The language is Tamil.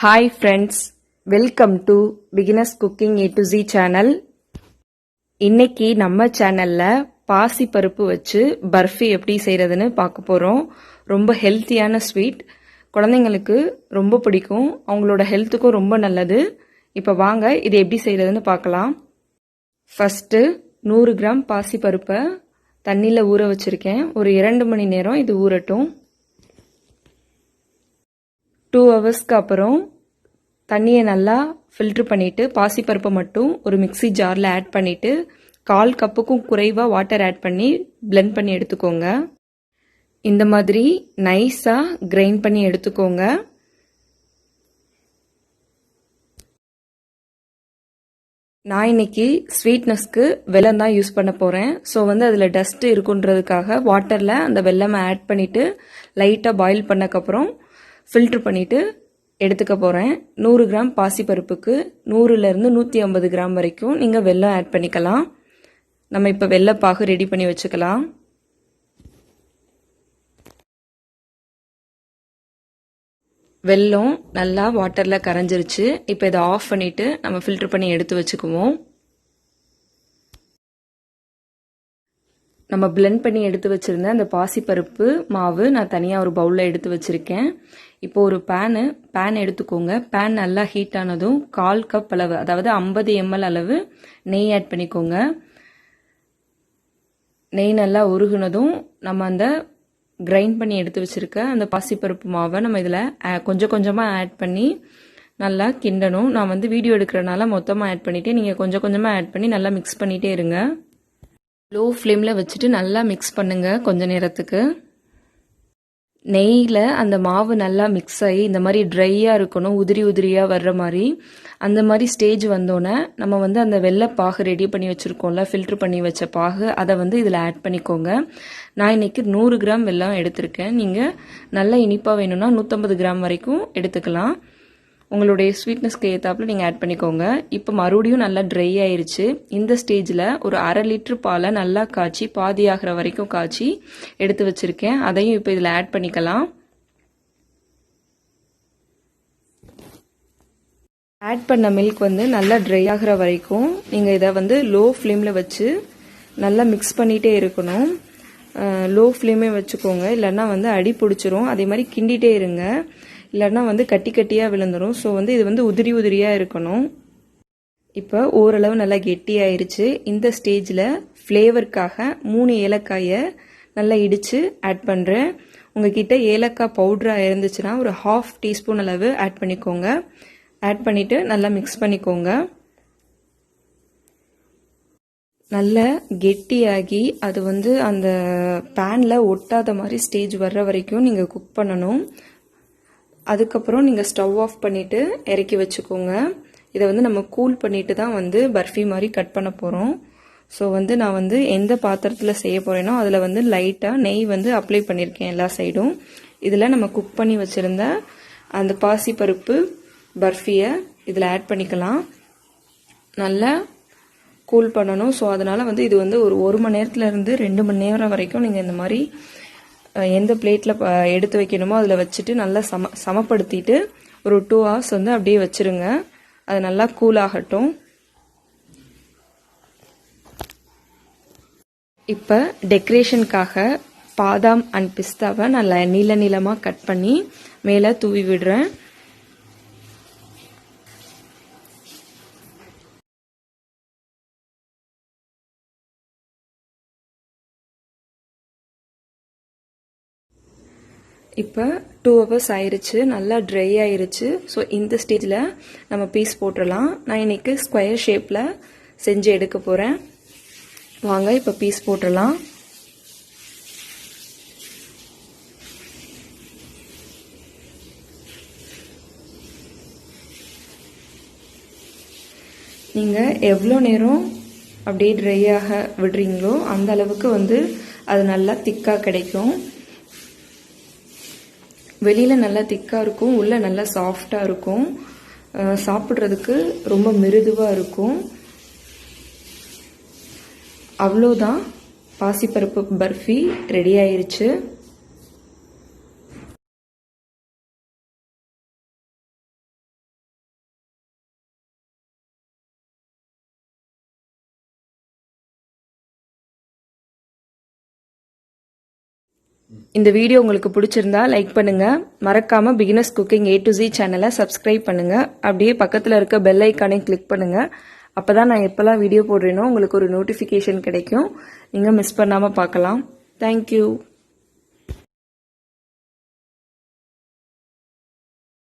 Hi friends, welcome to Beginners Cooking A to Z channel. இன்னைக்கு நம்ம சேனல்ல பாசி பருப்பு வச்சு பர்ஃபி எப்படி செய்யறதுன்னு பார்க்க போறோம். ரொம்ப ஹெல்த்தியான ஸ்வீட், குழந்தைங்களுக்கு ரொம்ப பிடிக்கும், அவங்களோட ஹெல்த்துக்கும் ரொம்ப நல்லது. இப்போ வாங்க இது எப்படி செய்யறதுன்னு பார்க்கலாம். ஃபர்ஸ்ட் 100 கிராம் பாசி பருப்பை தண்ணியில் ஊற வச்சிருக்கேன். ஒரு 2 மணி நேரம் இது ஊறட்டும். 2 ஹவர்ஸ்க்கு அப்புறம் தண்ணியை நல்லா ஃபில்ட்ரு பண்ணிவிட்டு பாசிப்பருப்பை மட்டும் ஒரு மிக்சி ஜாரில் ஆட் பண்ணிவிட்டு 1/4 கப்புக்கும் குறைவாக வாட்டர் ஆட் பண்ணி பிளெண்ட் பண்ணி எடுத்துக்கோங்க. இந்த மாதிரி நைஸாக கிரைண்ட் பண்ணி எடுத்துக்கோங்க. நான் இன்னைக்கு ஸ்வீட்னஸ்க்கு வெல்லம் தான் யூஸ் பண்ண போகிறேன். ஸோ அதில் டஸ்ட் இருக்குன்றதுக்காக வாட்டரில் அந்த வெல்லமை ஆட் பண்ணிவிட்டு லைட்டாக பாயில் பண்ணக்கப்புறம் ஃபில்ட்ரு பண்ணிவிட்டு எடுத்துக்க போகிறேன். 100 கிராம் பாசிப்பருப்புக்கு 100லேருந்து 150 கிராம் வரைக்கும் நீங்கள் வெல்லம் ஆட் பண்ணிக்கலாம். நம்ம இப்போ வெல்லப்பாகு ரெடி பண்ணி வச்சுக்கலாம். வெல்லம் நல்லா வாட்டரில் கரைஞ்சிருச்சு. இப்போ இதை ஆஃப் பண்ணிவிட்டு நம்ம ஃபில்ட்ரு பண்ணி எடுத்து வச்சுக்குவோம். நம்ம பிளெண்ட் பண்ணி எடுத்து வச்சுருந்த அந்த பாசிப்பருப்பு மாவு நான் தனியாக ஒரு பவுலில் எடுத்து வச்சுருக்கேன். இப்போ ஒரு பேன் எடுத்துக்கோங்க. பேன் நல்லா ஹீட் ஆனதும் 1/4 கப் அளவு, அதாவது 50 ml அளவு நெய் ஆட் பண்ணிக்கோங்க. நெய் நல்லா உருகுனதும் நம்ம அந்த கிரைண்ட் பண்ணி எடுத்து வச்சுருக்க அந்த பாசிப்பருப்பு மாவை நம்ம இதில் கொஞ்சம் கொஞ்சமாக ஆட் பண்ணி நல்லா கிண்டணும். நான் வீடியோ எடுக்கிறனால மொத்தமாக ஆட் பண்ணிவிட்டு நீங்கள் கொஞ்சம் கொஞ்சமாக ஆட் பண்ணி நல்லா மிக்ஸ் பண்ணிகிட்டே இருங்க. லோ ஃப்ளேமில் வச்சுட்டு நல்லா மிக்ஸ் பண்ணுங்கள் கொஞ்ச நேரத்துக்கு. நெய்யில் அந்த மாவு நல்லா மிக்ஸ் ஆகி இந்த மாதிரி ட்ரையாக இருக்கணும், உதிரி உதிரியாக வர்ற மாதிரி. அந்த மாதிரி ஸ்டேஜ் வந்தோடனே நம்ம அந்த வெள்ளைப்பாகு ரெடி பண்ணி வச்சுருக்கோம்ல, ஃபில்ட்ரு பண்ணி வச்ச பாகு, அதை இதில் ஆட் பண்ணிக்கோங்க. நான் இன்றைக்கி 100 கிராம் வெல்லம் எடுத்திருக்கேன். நீங்கள் நல்லா இனிப்பாக வேணும்னா 150 கிராம் வரைக்கும் எடுத்துக்கலாம். உங்களுடைய ஸ்வீட்னஸ்க்கு ஏற்றாப்புல நீங்கள் ஆட் பண்ணிக்கோங்க. இப்போ மறுபடியும் நல்லா ட்ரை ஆயிருச்சு. இந்த ஸ்டேஜில் ஒரு 1/2 லிட்டர் பாலை நல்லா காய்ச்சி பாதி ஆகிற வரைக்கும் காய்ச்சி எடுத்து வச்சுருக்கேன். அதையும் இப்போ இதில் ஆட் பண்ணிக்கலாம். ஆட் பண்ண மில்க் நல்லா ட்ரை ஆகிற வரைக்கும் நீங்கள் இதை லோ ஃப்ளேமில் வச்சு நல்லா மிக்ஸ் பண்ணிகிட்டே இருக்கணும். லோ ஃப்ளேமே வச்சுக்கோங்க, இல்லைன்னா அடி பிடிச்சிரும். அதே மாதிரி கிண்டிகிட்டே இருங்க, இல்லைன்னா கட்டி கட்டியாக விழுந்துடும். ஸோ இது உதிரி உதிரியாக இருக்கணும். இப்போ ஓரளவு நல்லா கெட்டியாயிருச்சு. இந்த ஸ்டேஜில் ஃப்ளேவருக்காக 3 ஏலக்காயை நல்லா இடித்து ஆட் பண்ணுறேன். உங்ககிட்ட ஏலக்காய் பவுடராக இருந்துச்சுன்னா ஒரு 1/2 டீஸ்பூன் அளவு ஆட் பண்ணிக்கோங்க. ஆட் பண்ணிவிட்டு நல்லா மிக்ஸ் பண்ணிக்கோங்க. நல்லா கெட்டியாகி அது அந்த பேனில் ஒட்டாத மாதிரி ஸ்டேஜ் வர்ற வரைக்கும் நீங்கள் குக் பண்ணணும். அதுக்கப்புறம் நீங்கள் ஸ்டவ் ஆஃப் பண்ணிவிட்டு இறக்கி வச்சுக்கோங்க. இதை நம்ம கூல் பண்ணிட்டு தான் பர்ஃபி மாதிரி கட் பண்ண போகிறோம். ஸோ நான் எந்த பாத்திரத்தில் செய்ய போகிறேனோ அதில் லைட்டாக நெய் அப்ளை பண்ணியிருக்கேன் எல்லா சைடும். இதில் நம்ம குக் பண்ணி வச்சுருந்த அந்த பாசிப்பருப்பு பர்ஃபியை இதில் ஆட் பண்ணிக்கலாம். நல்லா கூல் பண்ணணும். ஸோ அதனால் இது ஒரு 1 மணி நேரத்துலேருந்து 2 மணி நேரம் வரைக்கும் நீங்கள் இந்த மாதிரி எந்த பிளேட்டில் எடுத்து வைக்கணுமோ அதில் வச்சுட்டு நல்லா சமப்படுத்திட்டு ஒரு 2 hours அப்படியே வச்சுருங்க. அது நல்லா கூல் ஆகட்டும். இப்போ டெக்கரேஷனுக்காக பாதாம் அண்ட் பிஸ்தாவை நல்லா நீள நீளமாக கட் பண்ணி மேலே தூவி விடுறேன். இப்போ 2 hours ஆயிருச்சு, நல்லா ட்ரை ஆயிருச்சு. ஸோ இந்த ஸ்டேஜில் நம்ம பீஸ் போட்டுடலாம். நான் இன்னைக்கு ஸ்கொயர் ஷேப்பில் செஞ்சு எடுக்க போகிறேன். வாங்க இப்போ பீஸ் போட்டுடலாம். நீங்கள் எவ்வளோ நேரம் அப்படியே ட்ரையாக விடுறீங்களோ அந்த அளவுக்கு அது நல்லா திக்காக கிடைக்கும். வெளியில் நல்லா திக்காக இருக்கும், உள்ளே நல்லா சாஃப்டாக இருக்கும். சாப்பிட்றதுக்கு ரொம்ப மிருதுவாக இருக்கும். அவ்வளோதான், பாசிப்பருப்பு பர்ஃபி ரெடி ஆயிருச்சு. இந்த வீடியோ உங்களுக்கு பிடிச்சிருந்தா லைக் பண்ணுங்க, மறக்காம beginners cooking A to Z சேனலை சப்ஸ்கிரைப் பண்ணுங்க, அப்படியே பக்கத்தில் இருக்க பெல் ஐக்கானை கிளிக் பண்ணுங்க. அப்பதான் நான் எப்பெல்லாம் வீடியோ போடுறேனோ உங்களுக்கு ஒரு நோட்டிஃபிகேஷன் கிடைக்கும், நீங்க மிஸ் பண்ணாம பார்க்கலாம். தேங்க்யூ.